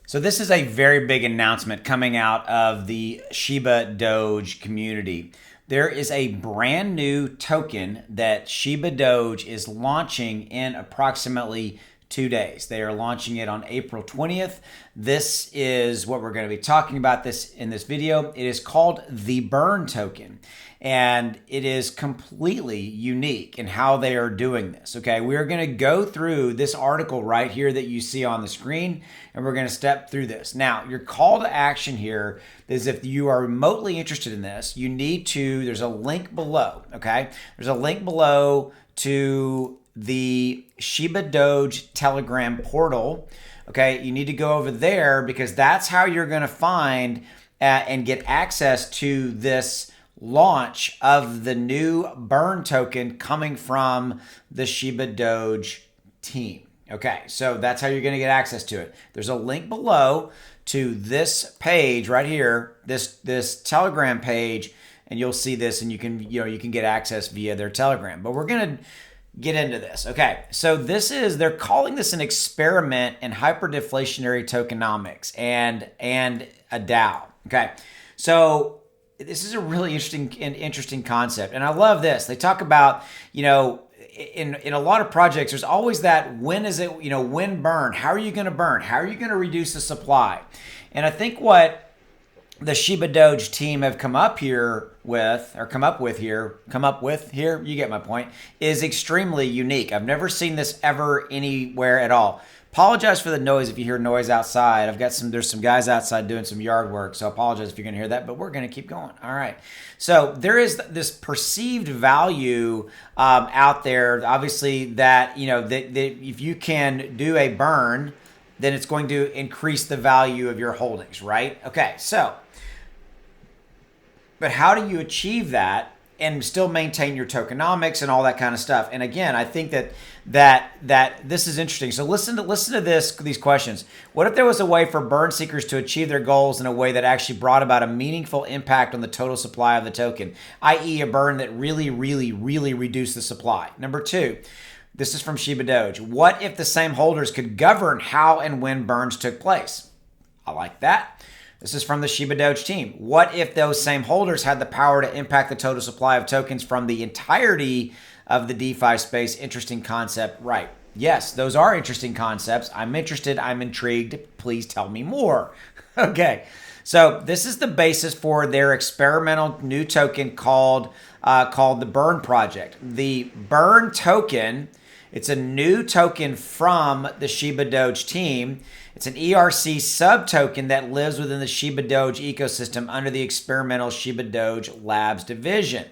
So this is a very big announcement coming out of the Shibadoge community. There is a brand new token that Shibadoge is launching in approximately 2 days. They are launching it on April 20th. This is what we're going to be talking about in this video. It is called the Burn token, and it is completely unique in how they are doing this. Okay, we're going to go through this article right here that you see on the screen, and we're going to step through this. Now, your call to action here is if you are remotely interested in this, you need to, there's a link below, okay? There's a link below to the Shibadoge Telegram portal. Okay, you need to go over there because that's how you're going to find and get access to this launch of the new Burn token coming from the Shibadoge team. Okay, so that's how you're going to get access to it. There's a link below to this page right here, this Telegram page, and you'll see this, and you can get access via their Telegram. But we're going to get into this. Okay, so they're calling this an experiment in hyperdeflationary tokenomics and a DAO. Okay, so this is a really interesting concept, and I love this. They talk about, in a lot of projects, there's always that when burn? How are you going to burn? How are you going to reduce the supply? And I think what the Shibadoge team have come up with here, you get my point, is extremely unique. I've never seen this ever anywhere at all. Apologize for the noise if you hear noise outside. There's some guys outside doing some yard work, so I apologize if you're going to hear that, but we're going to keep going. All right. So there is this perceived value out there, obviously, that, that if you can do a burn, then it's going to increase the value of your holdings, right? Okay, so, but how do you achieve that and still maintain your tokenomics and all that kind of stuff? And again, I think that this is interesting. So listen to these questions. What if there was a way for burn seekers to achieve their goals in a way that actually brought about a meaningful impact on the total supply of the token, i.e. a burn that really, really, really reduced the supply? Number two, this is from Shibadoge. What if the same holders could govern how and when burns took place? I like that. This is from the Shibadoge team. What if those same holders had the power to impact the total supply of tokens from the entirety of the DeFi space? Interesting concept, right? Yes, those are interesting concepts. I'm interested. I'm intrigued. Please tell me more. Okay, so this is the basis for their experimental new token called the Burn project. The Burn token, it's a new token from the Shibadoge team. It's an ERC sub-token that lives within the Shibadoge ecosystem under the experimental Shibadoge Labs division.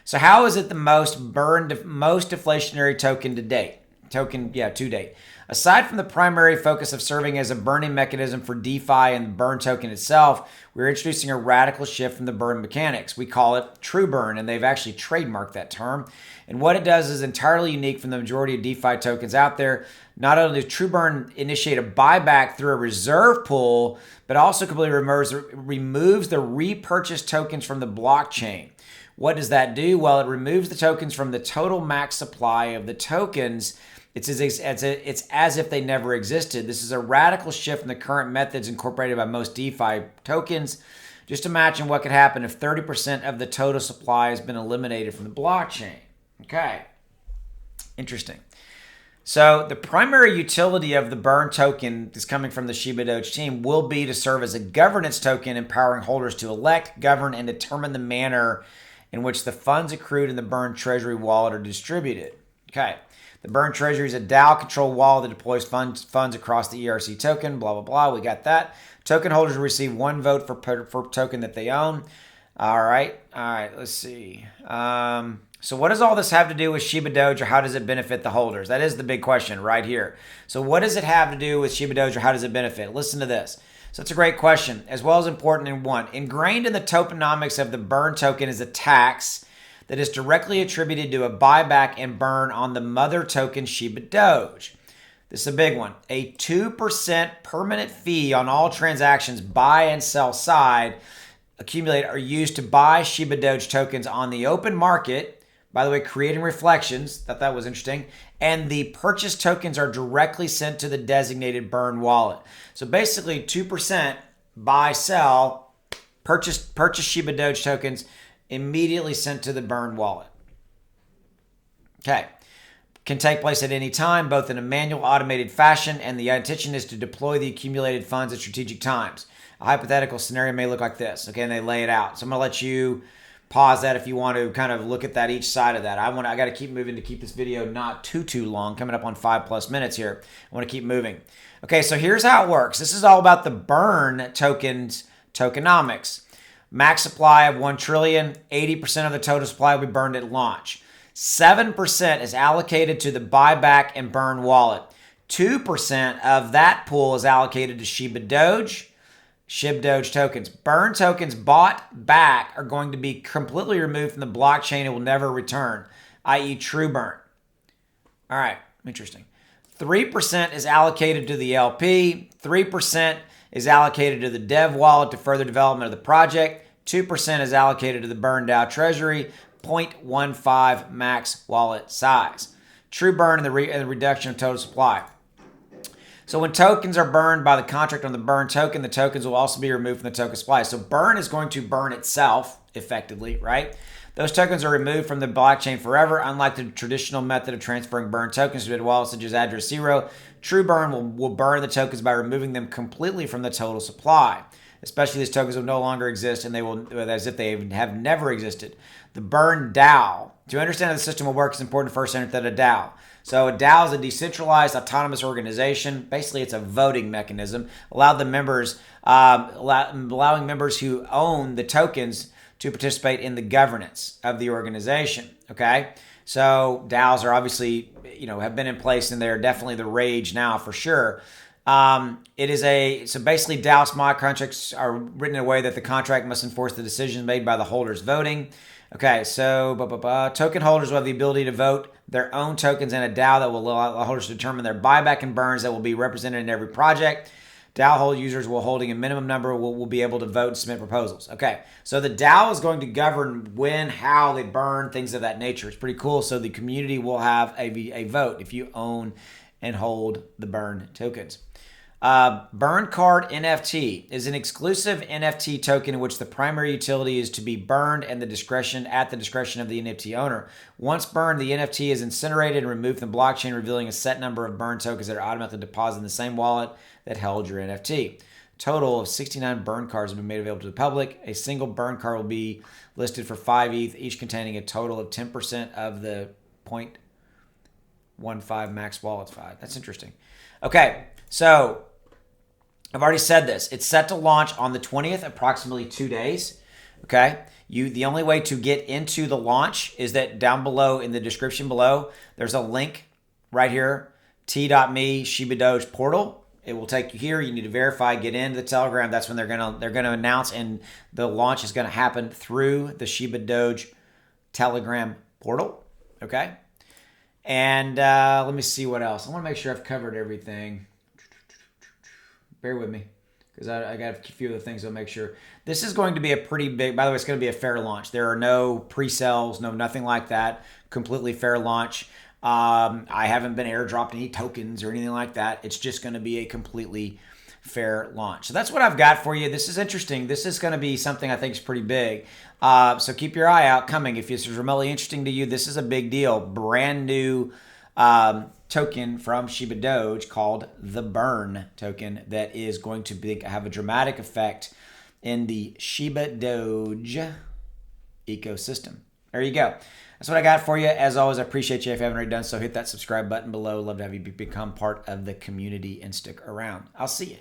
So how is it the most deflationary token to date? To date. Aside from the primary focus of serving as a burning mechanism for DeFi and the Burn token itself, we're introducing a radical shift from the burn mechanics. We call it true burn, and they've actually trademarked that term. And what it does is entirely unique from the majority of DeFi tokens out there. Not only does true burn initiate a buyback through a reserve pool, but also completely removes the repurchased tokens from the blockchain. What does that do? Well, it removes the tokens from the total max supply of the tokens. It's as if they never existed. This is a radical shift in the current methods incorporated by most DeFi tokens. Just imagine what could happen if 30% of the total supply has been eliminated from the blockchain. Okay, interesting. So the primary utility of the Burn token is coming from the Shibadoge team will be to serve as a governance token, empowering holders to elect, govern, and determine the manner in which the funds accrued in the Burn Treasury wallet are distributed. Okay. The Burn Treasury is a DAO-controlled wallet that deploys funds across the ERC token, blah, blah, blah. We got that. Token holders will receive one vote for token that they own. All right, let's see. So what does all this have to do with Shibadoge, or how does it benefit the holders? That is the big question right here. So what does it have to do with Shibadoge, or how does it benefit? Listen to this. So it's a great question, as well as important in one. Ingrained in the tokenomics of the Burn token is a tax that is directly attributed to a buyback and burn on the mother token Shibadoge. This is a big one. A 2% permanent fee on all transactions buy and sell side accumulate are used to buy Shibadoge tokens on the open market. By the way, creating reflections, thought that was interesting, and the purchased tokens are directly sent to the designated burn wallet. So basically 2% buy, sell, purchase Shibadoge tokens, immediately sent to the burn wallet. Okay. Can take place at any time, both in a manual automated fashion, and the intention is to deploy the accumulated funds at strategic times. A hypothetical scenario may look like this. Okay, and they lay it out. So I'm going to let you pause that if you want to kind of look at that, each side of that. I got to keep moving to keep this video not too long, coming up on 5+ minutes here. I want to keep moving. Okay, so here's how it works. This is all about the burn tokens, tokenomics. Max supply of 1 trillion, 80% of the total supply will be burned at launch. 7% is allocated to the buyback and burn wallet. 2% of that pool is allocated to Shibadoge tokens. Burn tokens bought back are going to be completely removed from the blockchain and will never return, i.e. true burn. All right, interesting. 3% is allocated to the LP. 3% is allocated to the dev wallet to further development of the project. 2% is allocated to the burn DAO treasury. 0.15 max wallet size. True burn and the reduction of total supply. So when tokens are burned by the contract on the burn token, the tokens will also be removed from the token supply. So burn is going to burn itself effectively, right? Those tokens are removed from the blockchain forever, unlike the traditional method of transferring burn tokens to a wallet such as address zero. True burn will burn the tokens by removing them completely from the total supply. Especially these tokens will no longer exist, and they will, as if they have never existed. The burn DAO. To understand how the system will work, it's important to first understand a DAO. So a DAO is a decentralized autonomous organization. Basically, it's a voting mechanism, allowing members who own the tokens to participate in the governance of the organization. Okay, so DAOs are obviously, have been in place, and they're definitely the rage now for sure. So basically DAO smart contracts are written in a way that the contract must enforce the decisions made by the holders voting. Okay, so token holders will have the ability to vote their own tokens in a DAO that will allow the holders to determine their buyback and burns that will be represented in every project. DAO hold users will holding a minimum number will be able to vote and submit proposals. Okay, so the DAO is going to govern when, how they burn, things of that nature. It's pretty cool. So the community will have a vote if you own and hold the burn tokens. Burn Card NFT is an exclusive NFT token in which the primary utility is to be burned and at the discretion of the NFT owner. Once burned, the NFT is incinerated and removed from the blockchain, revealing a set number of burn tokens that are automatically deposited in the same wallet that held your NFT. A total of 69 burn cards have been made available to the public. A single burn card will be listed for 5 ETH, each containing a total of 10% of the 0.15 max wallet fee. That's interesting. Okay, so I've already said this. It's set to launch on the 20th, approximately 2 days. Okay. The only way to get into the launch is that down below in the description below, there's a link right here, t.me Shibadoge portal. It will take you here. You need to verify, get into the Telegram. That's when they're gonna announce, and the launch is gonna happen through the Shibadoge Telegram portal. Okay. And let me see what else. I want to make sure I've covered everything. Bear with me, because I got a few of the things I'll make sure. This is going to be a pretty big, by the way, it's going to be a fair launch. There are no pre-sales, nothing like that. Completely fair launch. I haven't been airdropped any tokens or anything like that. It's just going to be a completely fair launch. So that's what I've got for you. This is interesting. This is going to be something I think is pretty big. So keep your eye out coming. If this is remotely interesting to you, this is a big deal. Brand new token from Shibadoge called the Burn token that is going to have a dramatic effect in the Shibadoge ecosystem. There you go. That's what I got for you. As always, I appreciate you. If you haven't already done so, hit that subscribe button below. Love to have you become part of the community and stick around. I'll see you